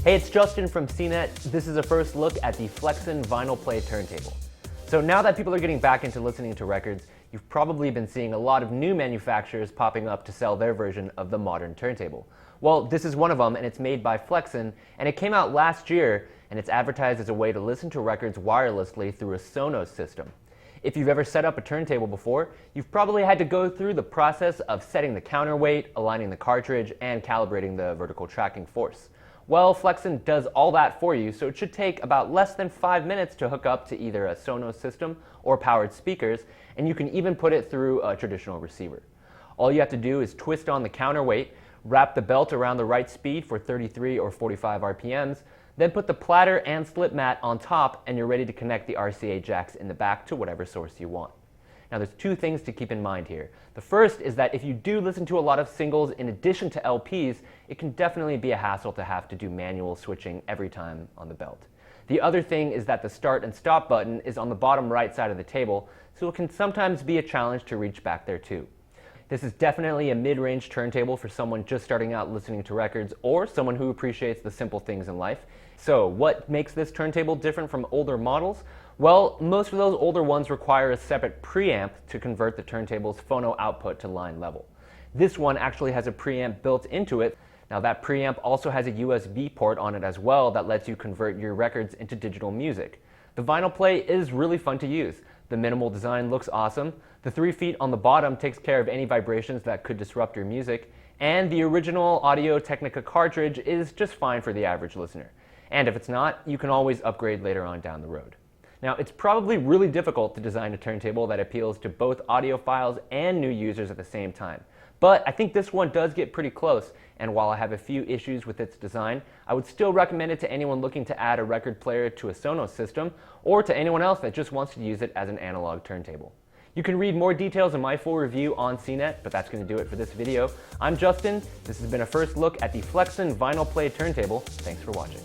Hey, it's Justin from CNET. This is a first look at the Flexson VinylPlay turntable. So now that people are getting back into listening to records, you've probably been seeing a lot of new manufacturers popping up to sell their version of the modern turntable. Well, this is one of them, and it's made by Flexson, and it came out last year, and it's advertised as a way to listen to records wirelessly through a Sonos system. If you've ever set up a turntable before, you've probably had to go through the process of setting the counterweight, aligning the cartridge, and calibrating the vertical tracking force. Well, Flexson does all that for you, so it should take about less than 5 minutes to hook up to either a Sonos system or powered speakers, and you can even put it through a traditional receiver. All you have to do is twist on the counterweight, wrap the belt around the right speed for 33 or 45 RPMs, then put the platter and slip mat on top, and you're ready to connect the RCA jacks in the back to whatever source you want. Now there's two things to keep in mind here. The first is that if you do listen to a lot of singles in addition to LPs, it can definitely be a hassle to have to do manual switching every time on the belt. The other thing is that the start and stop button is on the bottom right side of the table, so it can sometimes be a challenge to reach back there too. This is definitely a mid-range turntable for someone just starting out listening to records or someone who appreciates the simple things in life. So what makes this turntable different from older models? Well, most of those older ones require a separate preamp to convert the turntable's phono output to line level. This one actually has a preamp built into it. Now that preamp also has a USB port on it as well that lets you convert your records into digital music. The VinylPlay is really fun to use. The minimal design looks awesome. The 3 feet on the bottom takes care of any vibrations that could disrupt your music. And the original Audio-Technica cartridge is just fine for the average listener. And if it's not, you can always upgrade later on down the road. Now, it's probably really difficult to design a turntable that appeals to both audiophiles and new users at the same time. But I think this one does get pretty close, and while I have a few issues with its design, I would still recommend it to anyone looking to add a record player to a Sonos system, or to anyone else that just wants to use it as an analog turntable. You can read more details in my full review on CNET, but that's going to do it for this video. I'm Justin. This has been a first look at the Flexson VinylPlay turntable. Thanks for watching.